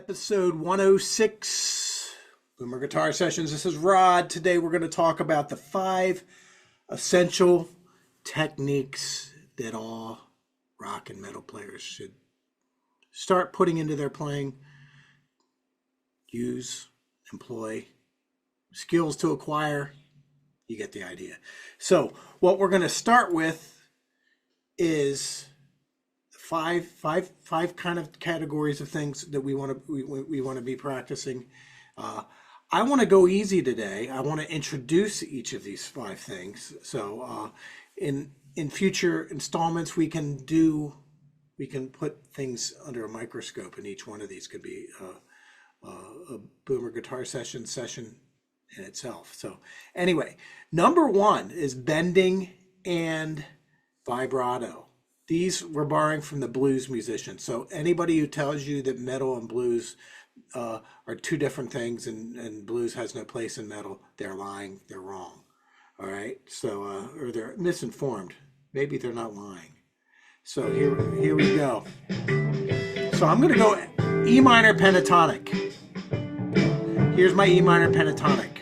episode 106, Boomer Guitar Sessions. This is Rod. Today we're going to talk about the 5 essential techniques that all rock and metal players should start putting into their playing, use, employ, skills to acquire. You get the idea. So what we're going to start with is five kind of categories of things that we want to be practicing. I want to go easy today. I want to introduce each of these 5 things. So in future installments, we can put things under a microscope, and each one of these could be a Boomer Guitar session in itself. So anyway, number 1 is bending and vibrato. These we're borrowing from the blues musicians. So anybody who tells you that metal and blues are 2 different things and blues has no place in metal, they're lying, they're wrong. All right, so or they're misinformed. Maybe they're not lying. So here we go. So I'm going to go E minor pentatonic. Here's my E minor pentatonic.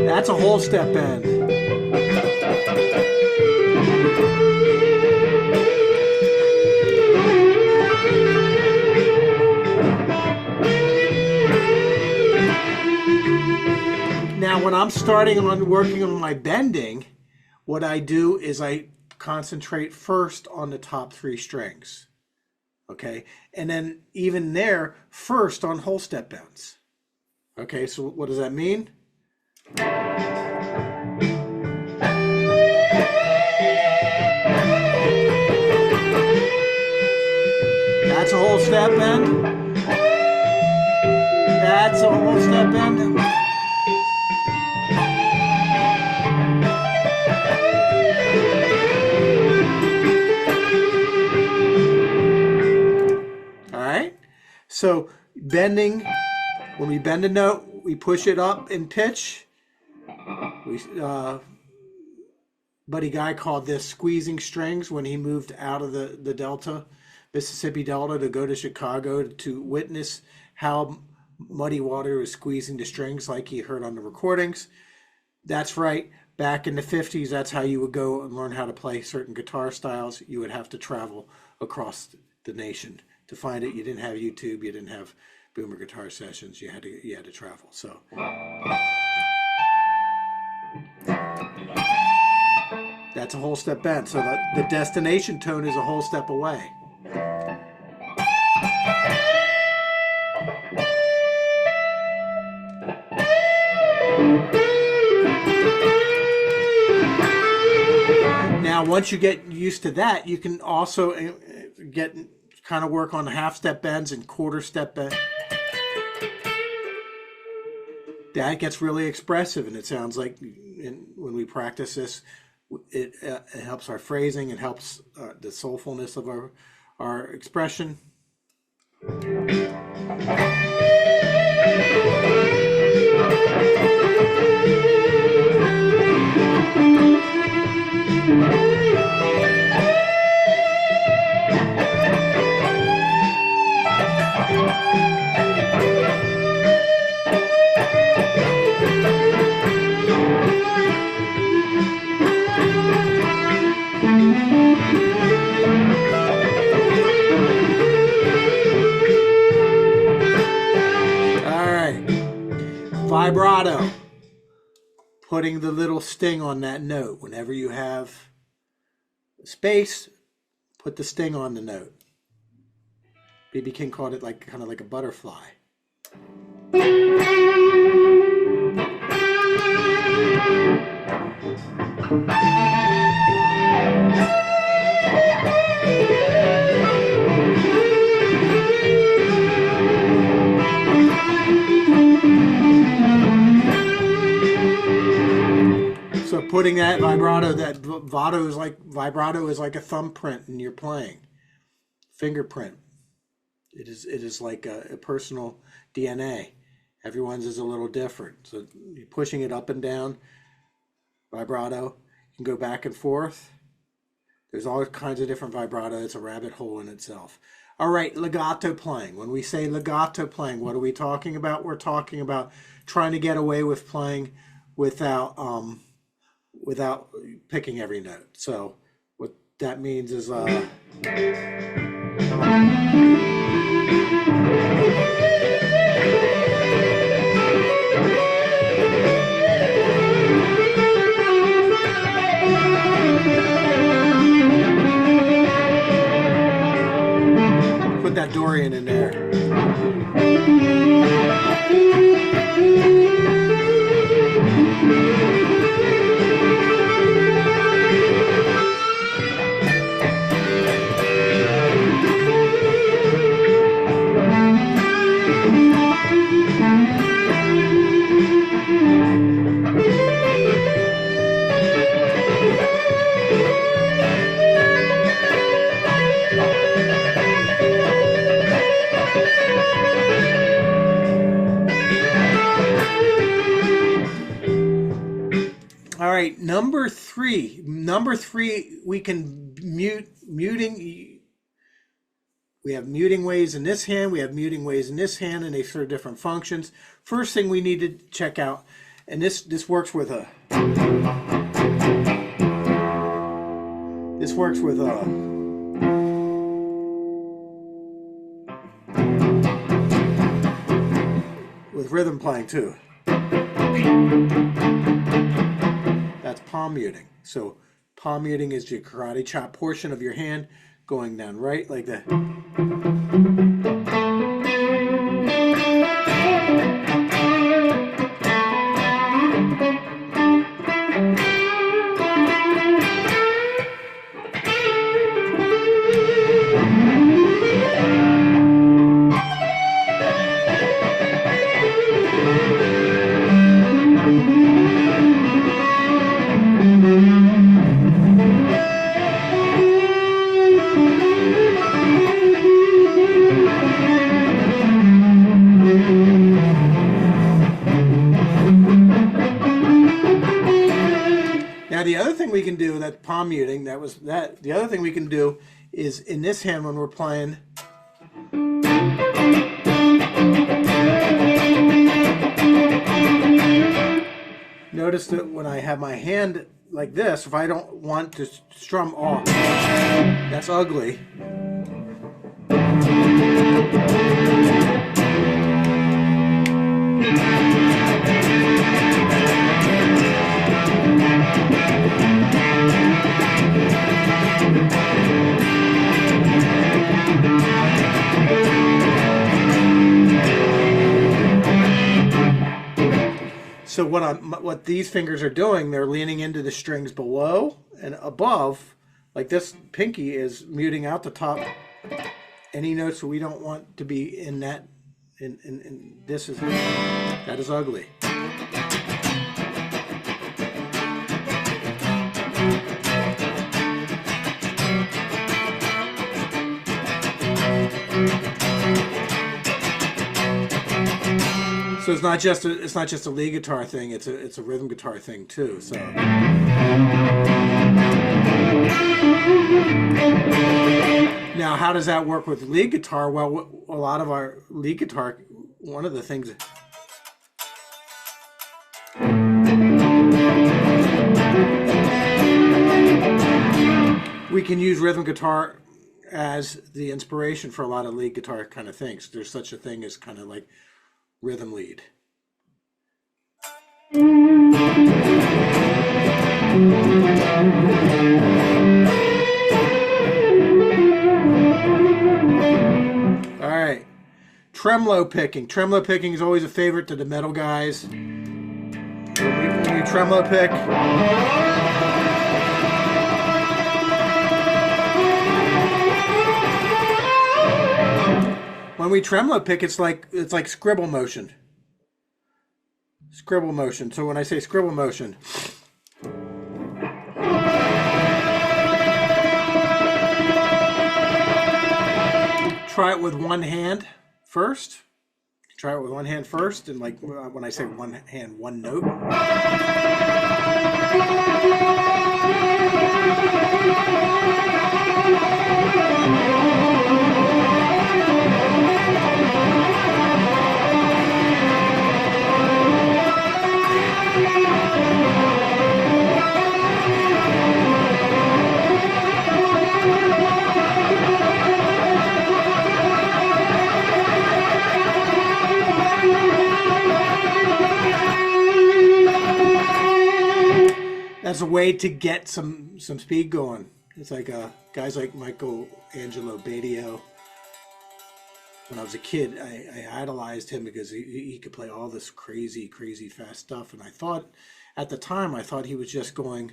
That's a whole step bend. Now, when I'm starting on working on my bending, what I do is I concentrate first on the top 3 strings. Okay, and then even there, first on whole step bends. Okay, so what does that mean? That's a whole step bend. That's a whole step bend. All right. So bending, when we bend a note, we push it up in pitch. Buddy Guy called this squeezing strings when he moved out of the Delta, Mississippi Delta, to go to Chicago to witness how Muddy Water was squeezing the strings like he heard on the recordings. That's right. Back in the 50s, that's how you would go and learn how to play certain guitar styles. You would have to travel across the nation to find it. You didn't have YouTube. You didn't have Boomer Guitar Sessions. You had to travel. So that's a whole step bend. So the destination tone is a whole step away. Now, once you get used to that, you can also kind of work on half step bends and quarter step bends. That gets really expressive, and it sounds like when we practice this, it helps our phrasing, it helps the soulfulness of our expression. Vibrato, putting the little sting on that note. Whenever you have space, put the sting on the note. B.B. King called it kind of like a butterfly. So putting that vibrato is like a thumbprint in your playing, fingerprint. It is like a personal DNA. Everyone's is a little different. So you're pushing it up and down, vibrato. You can go back and forth. There's all kinds of different vibrato. It's a rabbit hole in itself. All right, legato playing. When we say legato playing, what are we talking about? We're talking about trying to get away with playing without without picking every note. So what that means is put that Dorian in there. All right, number three, we can muting. We have muting ways in this hand, we have muting ways in this hand, and they serve different functions. First thing we need to check out, and this works with a, with rhythm playing too. That's palm muting. So palm muting is your karate chop portion of your hand going down right like that. The other thing we can do, that palm muting, the other thing we can do is in this hand when we're playing, notice that when I have my hand like this, if I don't want to strum off, that's ugly. So what these fingers are doing, they're leaning into the strings below and above, like this pinky is muting out the top any notes that we don't want to be in that. And this is, that is ugly. So it's not just a lead guitar thing. It's a rhythm guitar thing too. So now, how does that work with lead guitar? Well, a lot of our lead guitar, one of the things. We can use rhythm guitar as the inspiration for a lot of lead guitar kind of things. There's such a thing as kind of like rhythm lead. All right, tremolo picking. Tremolo picking is always a favorite to the metal guys. When you tremolo pick, when we tremolo pick, it's like scribble motion. Scribble motion. So when I say scribble motion, try it with one hand first. Try it with one hand first, and like when I say one hand, one note. As a way to get some speed going. It's like guys like Michelangelo Badio. When I was a kid, I idolized him because he could play all this crazy fast stuff. And I thought, at the time, I thought he was just going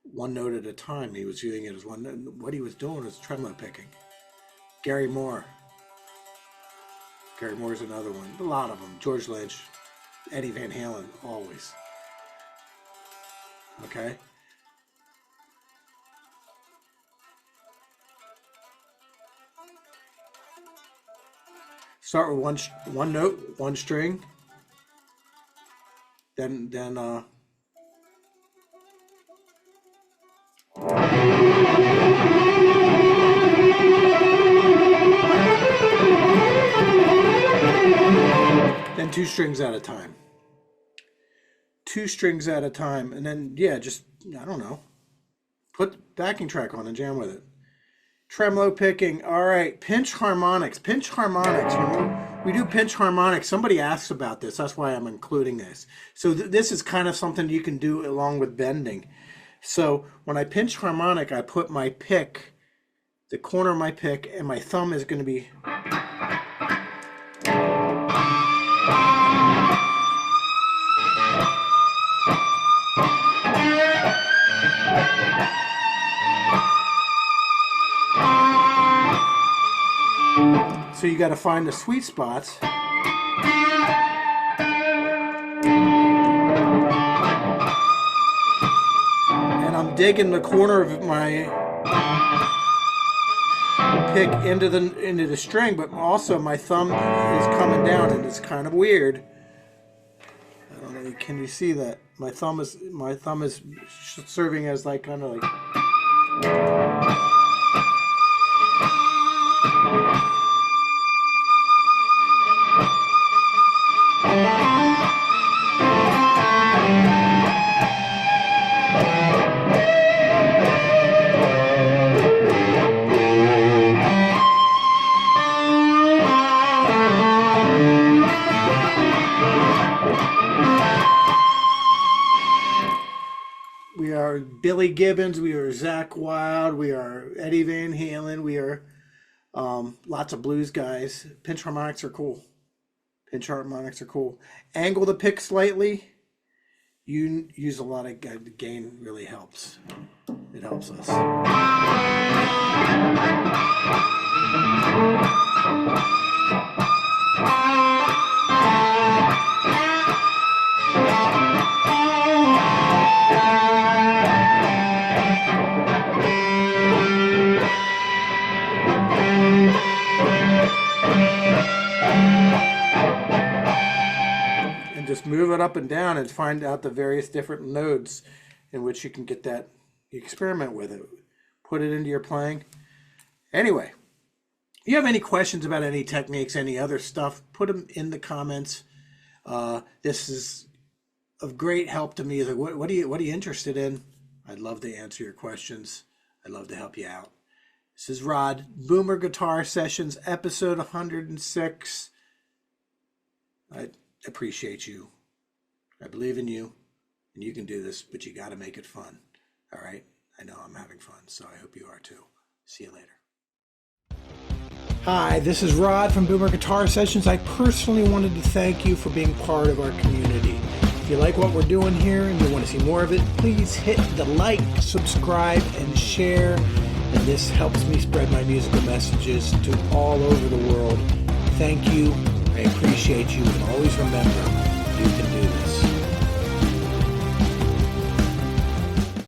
one note at a time. He was viewing it as one note. What he was doing was tremolo picking. Gary Moore. Gary Moore's another one. A lot of them. George Lynch. Eddie Van Halen, always. Okay. Start with one note, one string. Then two strings at a time. Two strings at a time, and then just I don't know, put backing track on and jam with it. Tremolo picking. All right, pinch harmonics. Pinch harmonics. We do pinch harmonics. Somebody asks about this. That's why I'm including this. So this is kind of something you can do along with bending. So when I pinch harmonic, I put my pick, the corner of my pick, and my thumb is going to be. So you got to find the sweet spots. And I'm digging the corner of my pick into the string, but also my thumb is coming down, and it's kind of weird. I don't know. Can you see that? My thumb is serving as like kind of like. We are Billy Gibbons, we are Zakk Wylde, we are Eddie Van Halen, we are lots of blues guys. Pinch harmonics are cool. Pinch harmonics are cool. Angle the pick slightly. You use a lot of gain, really helps. It helps us. Just move it up and down and find out the various different nodes in which you can get that. You experiment with it. Put it into your playing. Anyway, if you have any questions about any techniques, any other stuff, put them in the comments. This is of great help to me. Like, what are you interested in? I'd love to answer your questions. I'd love to help you out. This is Rod, Boomer Guitar Sessions, episode 106. I appreciate you. I believe in you, and you can do this, but you got to make it fun. All right? I know I'm having fun, so I hope you are too. See you later. Hi, this is Rod from Boomer Guitar Sessions. I personally wanted to thank you for being part of our community. If you like what we're doing here and you want to see more of it, please hit the like, subscribe, and share. And this helps me spread my musical messages to all over the world. Thank you. I appreciate you, and always remember, you can do this.